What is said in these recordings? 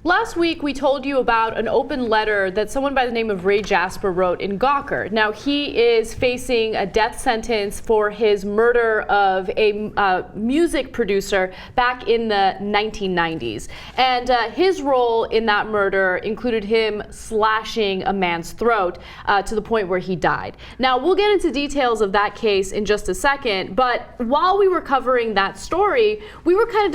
Last week, we told you about an open letter that someone by the name of Ray Jasper wrote in Gawker. Now, he is facing a death sentence for his murder of a music producer back in the 1990s. And his role in that murder included him slashing a man's throat to the point where he died. Now, we'll get into details of that case in just a second, but while we were covering that story, we were kind of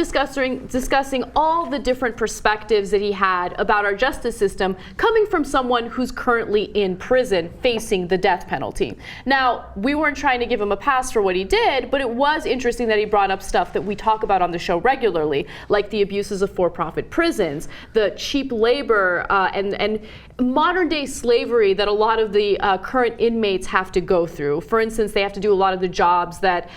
discussing all the different perspectives that he had about our justice system coming from someone who's currently in prison facing the death penalty. Now, we weren't trying to give him a pass for what he did, but it was interesting that he brought up stuff that we talk about on the show regularly, like the abuses of for-profit prisons, the cheap labor, and modern day slavery that a lot of the current inmates have to go through. For instance, they have to do a lot of the jobs that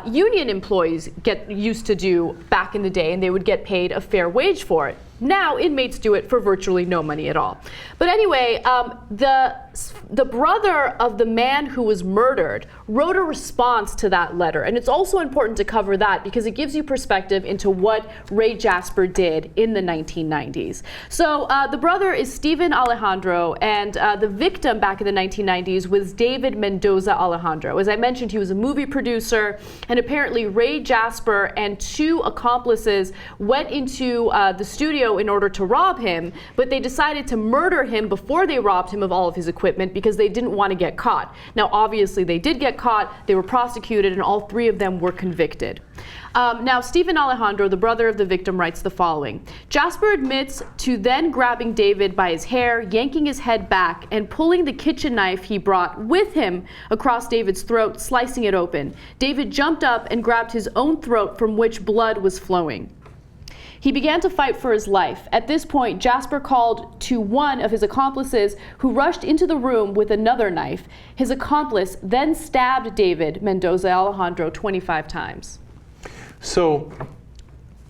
union employees used to do back in the day, and they would get paid a fair wage for it. Now, inmates do it for virtually no money at all. But anyway, the brother of the man who was murdered wrote a response to that letter. And it's also important to cover that because it gives you perspective into what Ray Jasper did in the 1990s. So the brother is Steven Alejandro, and the victim back in the 1990s was David Mendoza Alejandro. As I mentioned, he was a movie producer, and apparently Ray Jasper and two accomplices went into the studio in order to rob him, but they decided to murder him before they robbed him of all of his equipment because they didn't want to get caught. Now, obviously, they did get caught, they were prosecuted, and all three of them were convicted. Now, Steven Alejandro, the brother of the victim, writes the following. Jasper admits to then grabbing David by his hair, yanking his head back, and pulling the kitchen knife he brought with him across David's throat, slicing it open. David jumped up and grabbed his own throat from which blood was flowing. He began to fight for his life. At this point, Jasper called to one of his accomplices who rushed into the room with another knife. His accomplice then stabbed David Mendoza Alejandro 25 times. So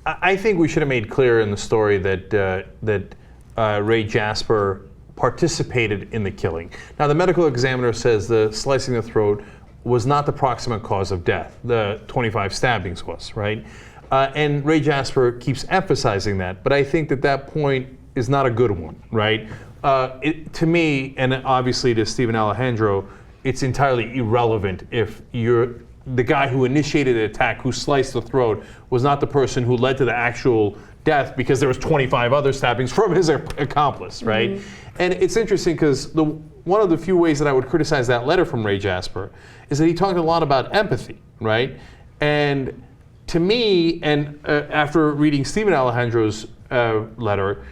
I think we should have made clear in the story that Ray Jasper participated in the killing. Now, the medical examiner says the slicing the throat was not the proximate cause of death. The 25 stabbings was, right? And Ray Jasper keeps emphasizing that, but I think that point is not a good one, right? To me, and obviously to Steven Alejandro, it's entirely irrelevant if the guy who initiated the attack, who sliced the throat, was not the person who led to the actual death because there was 25 other stabbings from his accomplice, right? Mm-hmm. And it's interesting because one of the few ways that I would criticize that letter from Ray Jasper is that he talked a lot about empathy, right? And to me, and after reading Steven Alejandro's letter,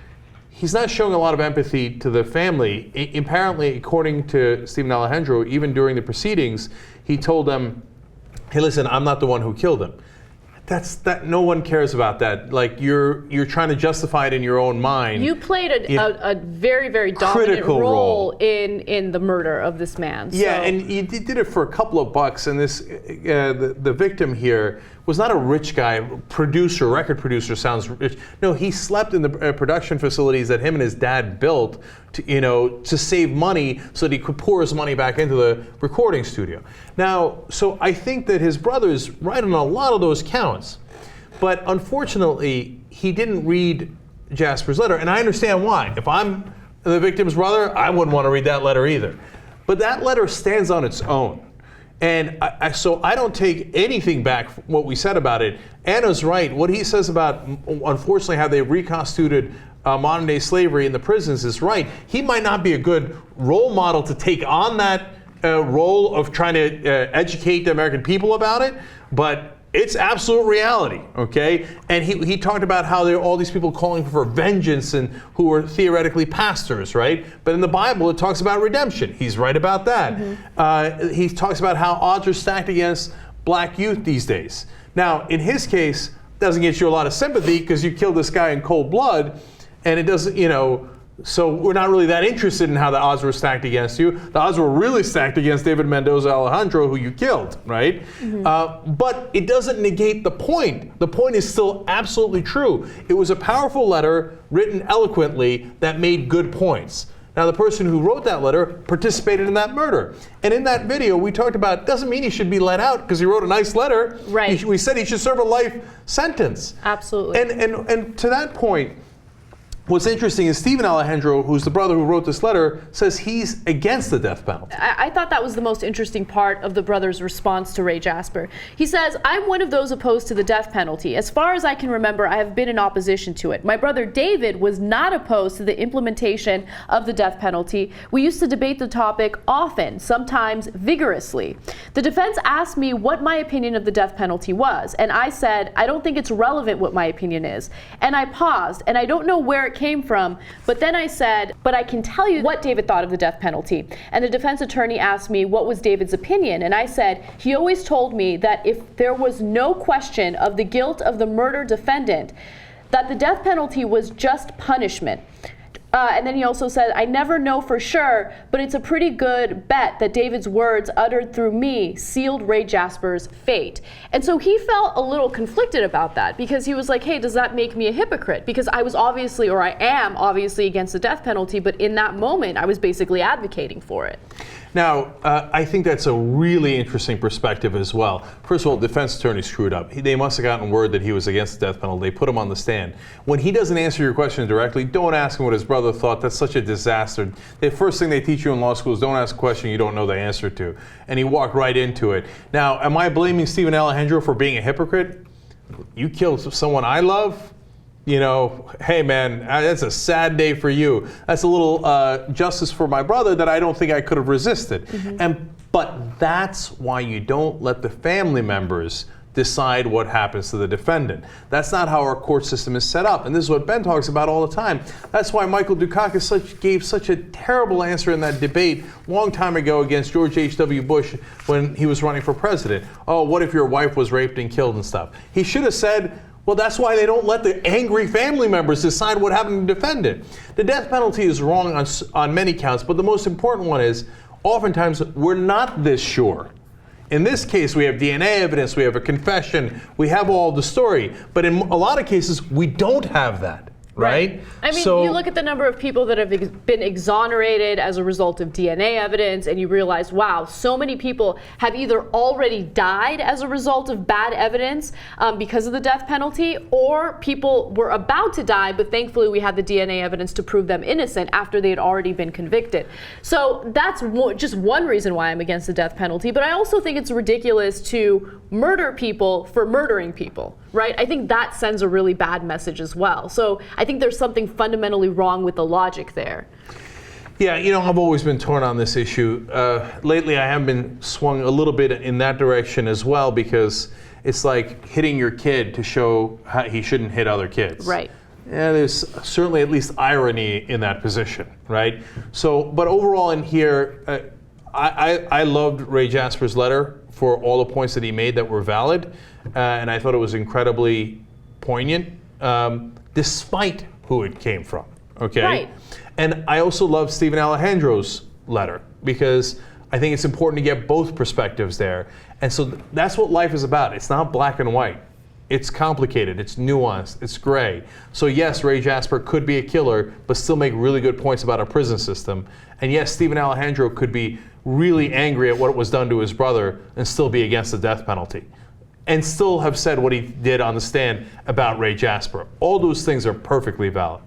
he's not showing a lot of empathy to the family. Apparently, according to Steven Alejandro, even during the proceedings, he told them, hey, listen, I'm not the one who killed him. No one cares about that. Like, you're trying to justify it in your own mind. You played a very, very dominant role in the murder of this man. Yeah, and you did it for a couple of bucks, and this the victim here was not a rich guy, record producer sounds rich. No, he slept in the production facilities that him and his dad built to save money so that he could pour his money back into the recording studio. Now, so I think that his brother's right on a lot of those counts, but unfortunately, he didn't read Jasper's letter, and I understand why. If I'm the victim's brother, I wouldn't want to read that letter either. But that letter stands on its own. And so I don't take anything back from what we said about it. Anna's right. What he says about, unfortunately, how they reconstituted modern day slavery in the prisons is right. He might not be a good role model to take on that role of trying to educate the American people about it, but it's absolute reality, okay? And he talked about how there are all these people calling for vengeance and who are theoretically pastors, right? But in the Bible, it talks about redemption. He's right about that. Mm-hmm. He talks about how odds are stacked against black youth these days. Now, in his case, doesn't get you a lot of sympathy because you killed this guy in cold blood, and it doesn't, so we're not really that interested in how the odds were stacked against you. The odds were really stacked against David Mendoza Alejandro, who you killed, right? Mm-hmm. But it doesn't negate the point. The point is still absolutely true. It was a powerful letter written eloquently that made good points. Now, the person who wrote that letter participated in that murder. And in that video, we talked about, doesn't mean he should be let out because he wrote a nice letter. Right. We said he should serve a life sentence. Absolutely. And to that point, What's interesting is Steven Alejandro, who's the brother who wrote this letter, says he's against the death penalty. I thought that was the most interesting part of the brother's response to Ray Jasper. He says, I'm one of those opposed to the death penalty. As far as I can remember, I have been in opposition to it. My brother David was not opposed to the implementation of the death penalty. We used to debate the topic often, sometimes vigorously. The defense asked me what my opinion of the death penalty was, and I said, I don't think it's relevant what my opinion is. And I paused, and I don't know where it came from, but then I said, but I can tell you what David thought of the death penalty. And the defense attorney asked me what was David's opinion, and I said, he always told me that if there was no question of the guilt of the murder defendant, that the death penalty was just punishment. And then he also said, I never know for sure, but it's a pretty good bet that David's words uttered through me sealed Ray Jasper's fate. And so he felt a little conflicted about that because he was like, hey, does that make me a hypocrite? Because I was obviously, or I am obviously against the death penalty, but in that moment, I was basically advocating for it. Now, I think that's a really interesting perspective as well. First of all, the defense attorney screwed up. They must have gotten word that he was against the death penalty. They put him on the stand. When he doesn't answer your question directly, don't ask him what his brother thought. That's such a disaster. The first thing they teach you in law school is don't ask a question you don't know the answer to. And he walked right into it. Now, am I blaming Steven Alejandro for being a hypocrite? You killed someone I love? You know, hey man, that's a sad day for you. That's a little justice for my brother that I don't think I could have resisted. But that's why you don't let the family members decide what happens to the defendant. That's not how our court system is set up. And this is what Ben talks about all the time. That's why Michael Dukakis gave such a terrible answer in that debate a long time ago against George H.W. Bush when he was running for president. Oh, what if your wife was raped and killed and stuff? He should have said, well, that's why they don't let the angry family members decide what happened to the defendant. The death penalty is wrong on many counts, but the most important one is oftentimes we're not this sure. In this case, we have DNA evidence, we have a confession, we have all the story. But in a lot of cases, we don't have that. Right? I mean, you look at the number of people that have been exonerated as a result of DNA evidence, and you realize, wow, so many people have either already died as a result of bad evidence because of the death penalty, or people were about to die, but thankfully we had the DNA evidence to prove them innocent after they had already been convicted. So that's just one reason why I'm against the death penalty, but I also think it's ridiculous to murder people for murdering people, right? I think that sends a really bad message as well. So I think there's something fundamentally wrong with the logic there. Yeah, you know, I've always been torn on this issue. Lately, I have been swung a little bit in that direction as well, because it's like hitting your kid to show how he shouldn't hit other kids. Right. Yeah, there's certainly at least irony in that position, right? So, but overall in here, I loved Ray Jasper's letter for all the points that he made that were valid, and I thought it was incredibly poignant, despite who it came from, okay? Right. And I also love Steven Alejandro's letter, because I think it's important to get both perspectives there. And so that's what life is about. It's not black and white. It's complicated, it's nuanced, it's gray. So yes, Ray Jasper could be a killer, but still make really good points about our prison system. And yes, Steven Alejandro could be really angry at what was done to his brother and still be against the death penalty, and still have said what he did on the stand about Ray Jasper. All those things are perfectly valid.